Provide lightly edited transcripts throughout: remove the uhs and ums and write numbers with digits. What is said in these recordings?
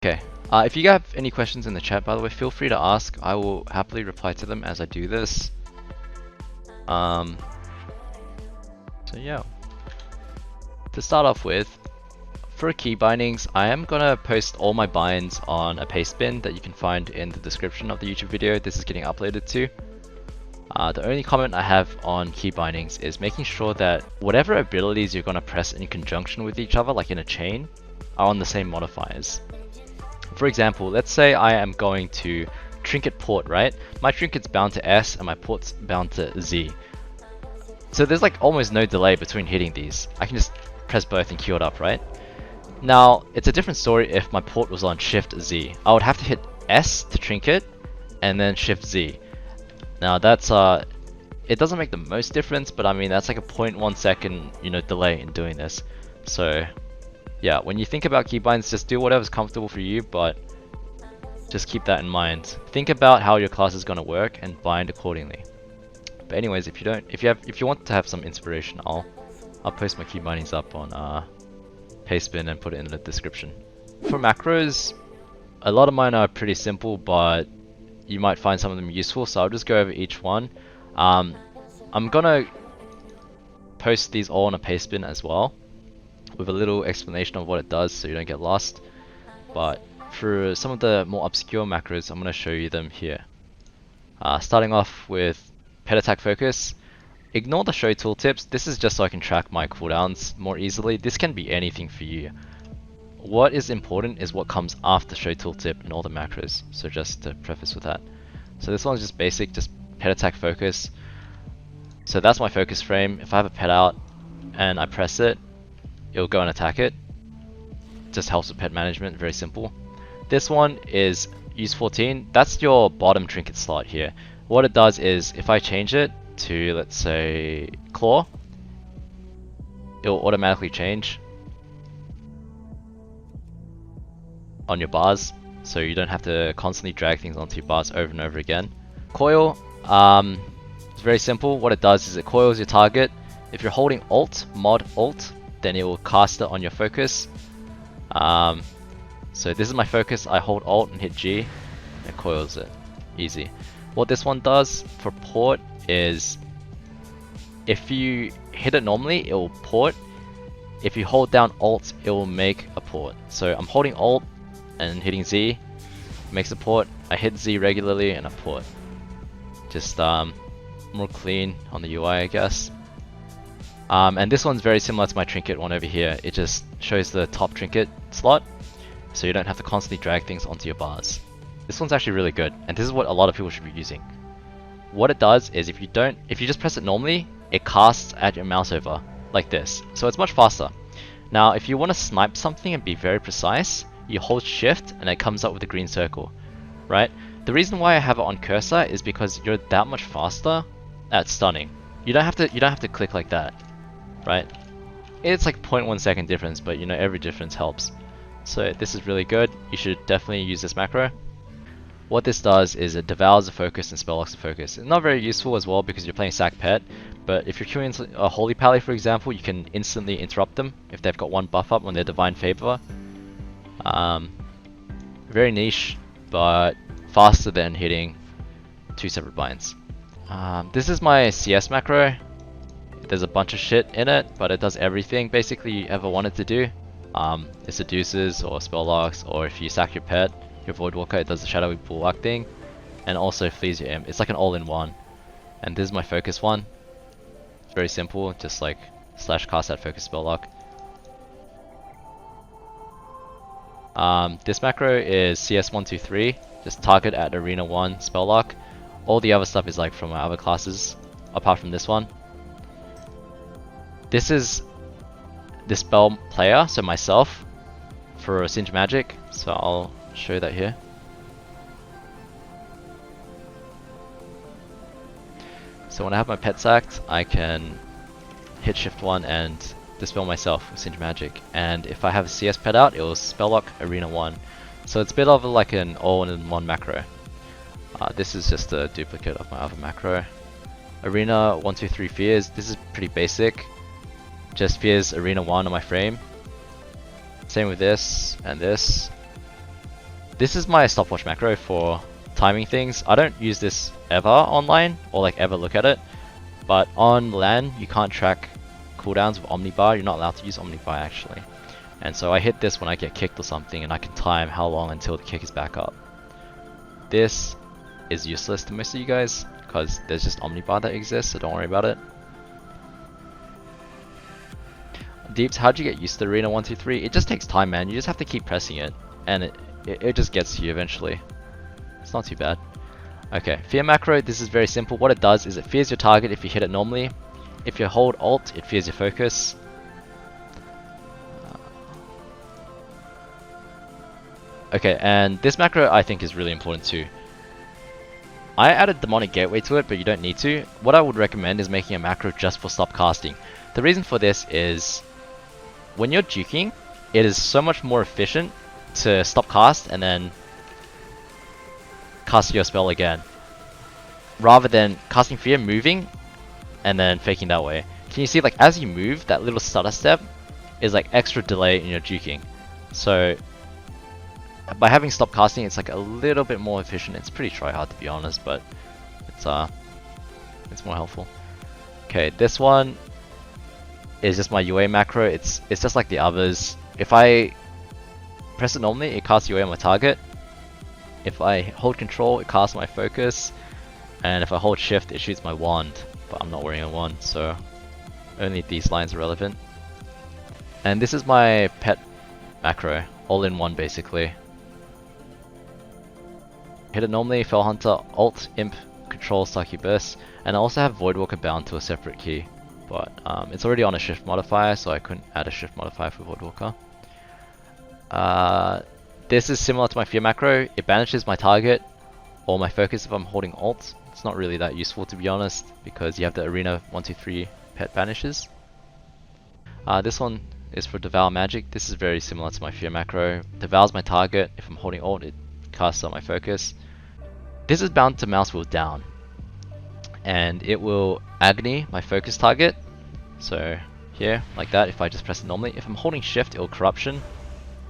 Okay, if you have any questions in the chat, by the way, feel free to ask. I will happily reply to them as I do this. So yeah, to start off with, for key bindings, I am gonna post all my binds on a pastebin that you can find in the description of the YouTube video this is getting uploaded to. The only comment I have on key bindings is making sure that whatever abilities you're gonna press in conjunction with each other, like in a chain, are on the same modifiers. For example, let's say I am going to trinket port, right? My trinket's bound to S and my port's bound to Z. So there's like almost no delay between hitting these. I can just press both and queue it up, right? Now, it's a different story if my port was on Shift Z. I would have to hit S to trinket and then Shift Z. Now that's it doesn't make the most difference, but I mean that's like a 0.1 second, delay in doing this. So yeah, when you think about keybinds, just do whatever's comfortable for you, but just keep that in mind. Think about how your class is going to work and bind accordingly. But anyways, if you want to have some inspiration, I'll post my key bindings up on pastebin and put it in the description. For macros, a lot of mine are pretty simple, but you might find some of them useful, so I'll just go over each one. I'm gonna post these all on a pastebin as well, with a little explanation of what it does so you don't get lost. But for some of the more obscure macros, I'm going to show you them here. Starting off with pet attack focus. Ignore the show tooltips. This is just so I can track my cooldowns more easily. This can be anything for you. What is important is what comes after show tooltip in all the macros. So just to preface with that. So this one's just basic, just pet attack focus. So that's my focus frame. If I have a pet out and I press it, it'll go and attack it. Just helps with pet management, very simple. This one is use 14. That's your bottom trinket slot here. What it does is if I change it to, let's say, claw, it'll automatically change on your bars, so you don't have to constantly drag things onto your bars over and over again. Coil, it's very simple. What it does is it coils your target. If you're holding Alt, mod Alt, then it will cast it on your focus. So this is my focus. I hold Alt and hit G, and it coils it. Easy. What this one does for port is, if you hit it normally, it will port. If you hold down Alt, it will make a port. So I'm holding Alt and hitting Z, makes a port. I hit Z regularly and a port. Just more clean on the UI, I guess. And this one's very similar to my trinket one over here. It just shows the top trinket slot, so you don't have to constantly drag things onto your bars. This one's actually really good, and this is what a lot of people should be using. What it does is if you just press it normally, it casts at your mouse over, like this. So it's much faster. Now, if you want to snipe something and be very precise, you hold shift and it comes up with a green circle, right? The reason why I have it on cursor is because you're that much faster at stunning. You don't have to click like that, right? It's like 0.1 second difference, but every difference helps. So this is really good. You should definitely use this macro. What this does is it devours the focus and spell locks the focus. It's not very useful as well because you're playing sack pet, but if you're queuing a holy pally, for example, you can instantly interrupt them if they've got one buff up on their divine favor. Very niche, but faster than hitting 2 separate binds. This is my CS macro. There's a bunch of shit in it, but it does everything basically you ever wanted to do. It seduces or spell locks, or if you sack your pet, your void walker, it does the shadowy bulwark thing, and also flees your imp. It's like an all-in-one. And this is my focus one. It's very simple, just like slash cast that focus spell lock. This macro is CS123, just target at arena 1 spell lock. All the other stuff is like from my other classes, apart from this one. This is the spell player, so myself, for Singe Magic, so I'll show that here. So when I have my pet sacked, I can hit shift 1 and dispel myself with Singe Magic, and if I have a CS pet out, it will spell lock arena 1. So it's a bit of like an all-in-one macro. This is just a duplicate of my other macro. Arena 1, 2, 3 fears. This is pretty basic. Just fears arena 1 on my frame. Same with this and this. This is my stopwatch macro for timing things. I don't use this ever online or like ever look at it, but on LAN you can't track cooldowns with Omnibar. You're not allowed to use Omnibar actually. And so I hit this when I get kicked or something, and I can time how long until the kick is back up. This is useless to most of you guys because there's just Omnibar that exists, so don't worry about it. Deeps, how'd you get used to Arena 123? It just takes time, man. You just have to keep pressing it, and it just gets to you eventually. It's not too bad. Okay, fear macro, this is very simple. What it does is it fears your target if you hit it normally. If you hold alt, it fears your focus. Okay, and this macro I think is really important too. I added demonic gateway to it, but you don't need to. What I would recommend is making a macro just for stop casting. The reason for this is when you're juking, it is so much more efficient to stop cast and then cast your spell again, rather than casting fear, moving, and then faking that way. Can you see, like, as you move, that little stutter step is like extra delay in your juking. So by having stop casting, it's like a little bit more efficient. It's pretty try hard to be honest, but it's more helpful. Okay, this one is just my UA macro. It's just like the others. If I press it normally, it casts UA on my target. If I hold control, it casts my focus, and if I hold shift, it shoots my wand. But I'm not wearing a wand, so only these lines are relevant. And this is my pet macro, all in one basically. Hit it normally, Fell Hunter, Alt, Imp, Control, Succubus, and I also have Voidwalker bound to a separate key. But it's already on a shift modifier, so I couldn't add a shift modifier for Voidwalker. This is similar to my fear macro. It banishes my target or my focus if I'm holding alt. It's not really that useful to be honest, because you have the Arena 123 pet banishes. This one is for Devour Magic. This is very similar to my fear macro. Devours my target. If I'm holding alt, it casts on my focus. This is bound to mouse wheel down, and it will agony my focus target. So here, like that, if I just press it normally. If I'm holding shift, it will corruption,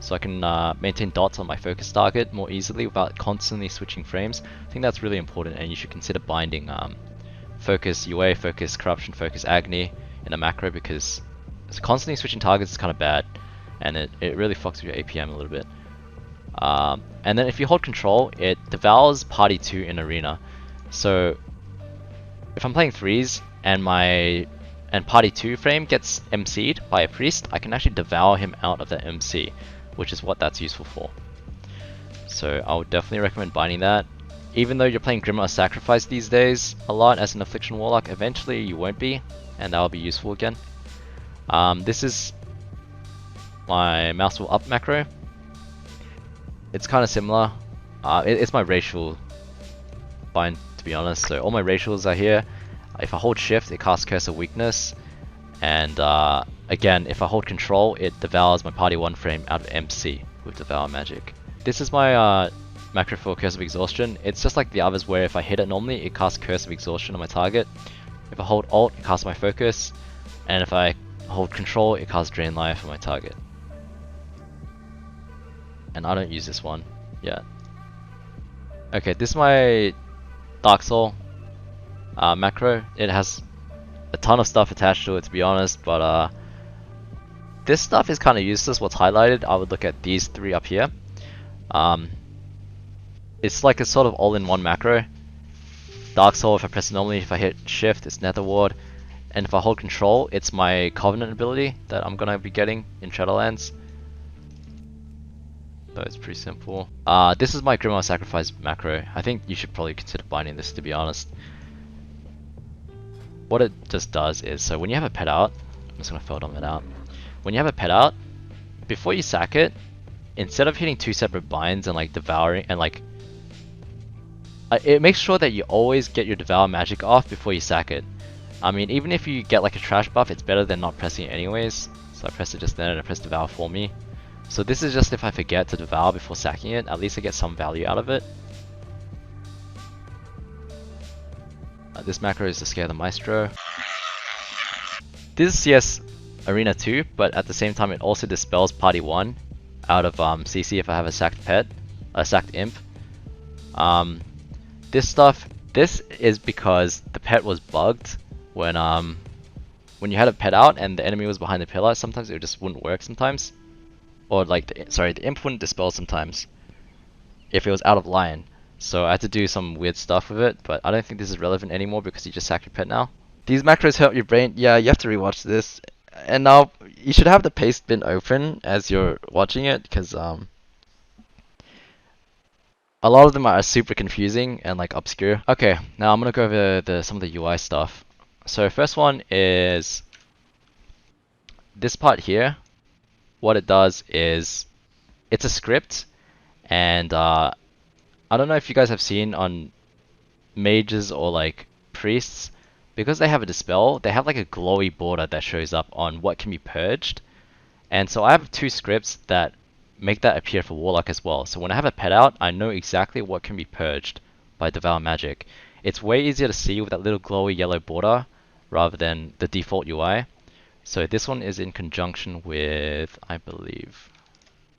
so I can maintain dots on my focus target more easily without constantly switching frames. I think that's really important, and you should consider binding focus UA, focus corruption, focus agony in a macro, because constantly switching targets is kind of bad, and it really fucks with your APM a little bit. And then if you hold control, it devours party 2 in arena. So if I'm playing 3s and party 2 frame gets MC'd by a priest, I can actually devour him out of that MC, which is what that's useful for. So I would definitely recommend binding that. Even though you're playing Grimoire Sacrifice these days a lot as an Affliction Warlock, eventually you won't be, and that will be useful again. This is my mouse wheel up macro. It's kind of similar. It's my racial bind, to be honest. So all my racials are here. If I hold shift, it casts Curse of Weakness, and again, if I hold control, it devours my party 1 frame out of MC with Devour Magic. This is my macro for Curse of Exhaustion. It's just like the others where if I hit it normally, it casts Curse of Exhaustion on my target. If I hold alt, it casts my focus, and if I hold control, it casts Drain Life on my target. And I don't use this one yet. Okay, this is my Dark Soul macro. It has a ton of stuff attached to it, to be honest, but this stuff is kind of useless. What's highlighted, I would look at these 3 up here. It's like a sort of all-in-one macro. Dark Soul, if I press it normally, if I hit shift, it's Nether Ward, and if I hold control, it's my Covenant ability that I'm gonna be getting in Shadowlands. So it's pretty simple. This is my Grimoire Sacrifice macro. I think you should probably consider binding this, to be honest. What it just does is, so when you have a pet out, I'm just gonna Feldom it out. When you have a pet out, before you sack it, instead of hitting 2 separate binds and like devouring and like, it makes sure that you always get your Devour Magic off before you sack it. I mean, even if you get like a trash buff, it's better than not pressing it anyways. So I pressed it just then and I pressed Devour for me. So this is just if I forget to Devour before sacking it, at least I get some value out of it. This macro is to scare the Maestro. This is CS Arena 2, but at the same time it also dispels party 1 out of CC if I have a sacked pet. a sacked imp. This is because the pet was bugged when you had a pet out and the enemy was behind the pillar. Sometimes it just wouldn't work sometimes, or like the imp wouldn't dispel sometimes if it was out of line. So I had to do some weird stuff with it, but I don't think this is relevant anymore because you just sack your pet now. These macros help your brain. Yeah, you have to rewatch this. And now you should have the pastebin open as you're watching it, because a lot of them are super confusing and like obscure. Okay, now I'm gonna go over some of the UI stuff. So first one is this part here. What it does is it's a script, and I don't know if you guys have seen on mages or like priests, because they have a dispel, they have like a glowy border that shows up on what can be purged. And so I have two scripts that make that appear for Warlock as well. So when I have a pet out, I know exactly what can be purged by Devour Magic. It's way easier to see with that little glowy yellow border rather than the default UI. So this one is in conjunction with, I believe,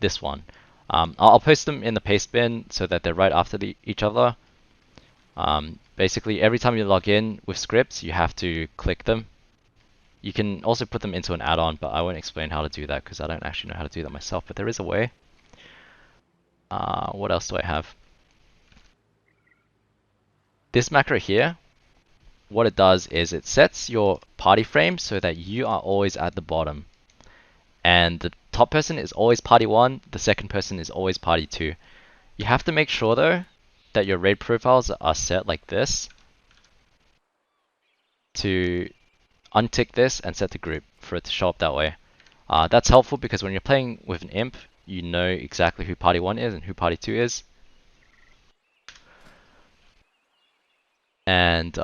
this one. I'll post them in the pastebin so that they're right after each other. Basically, every time you log in with scripts, you have to click them. You can also put them into an add-on, but I won't explain how to do that because I don't actually know how to do that myself, but there is a way. What else do I have? This macro here, what it does is it sets your party frame so that you are always at the bottom. And the top person is always party 1, the second person is always party 2. You have to make sure though that your raid profiles are set like this to untick this and set the group for it to show up that way. That's helpful because when you're playing with an imp, you know exactly who party 1 is and who party 2 is. And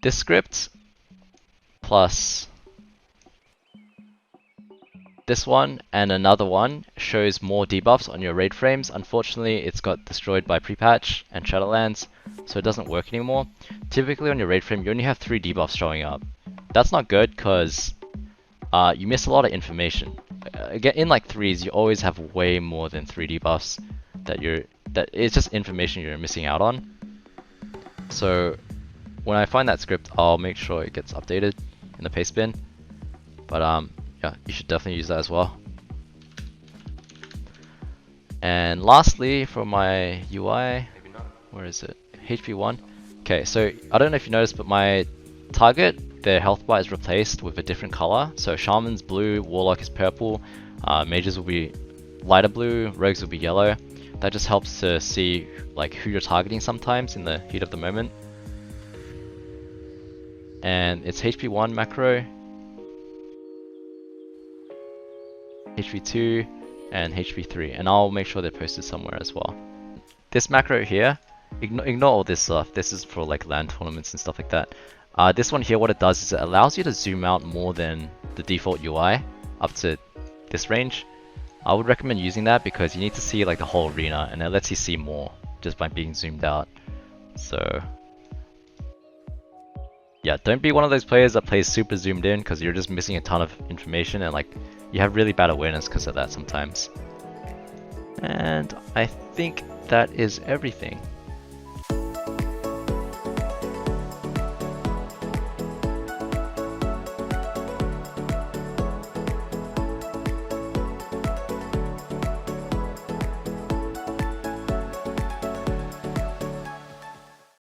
this script plus this one and another one shows more debuffs on your raid frames. Unfortunately, it's got destroyed by pre-patch and Shadowlands, so it doesn't work anymore. Typically on your raid frame, you only have 3 debuffs showing up. That's not good because you miss a lot of information. Again, in like 3s, you always have way more than 3 debuffs that it's just information you're missing out on. So when I find that script, I'll make sure it gets updated in the pastebin. But yeah, you should definitely use that as well. And lastly, for my UI, where is it? HP 1. Okay, so I don't know if you noticed, but my target, their health bar is replaced with a different color. So Shaman's blue, Warlock is purple, Mages will be lighter blue, Rogues will be yellow. That just helps to see like who you're targeting sometimes in the heat of the moment. And it's HP 1 macro, HP 2, and HP 3, and I'll make sure they're posted somewhere as well. This macro here, ignore all this stuff. This is for like LAN tournaments and stuff like that. This one here, what it does is it allows you to zoom out more than the default UI up to this range. I would recommend using that because you need to see like the whole arena, and it lets you see more just by being zoomed out. So yeah, don't be one of those players that plays super zoomed in because you're just missing a ton of information and like you have really bad awareness because of that sometimes. And I think that is everything.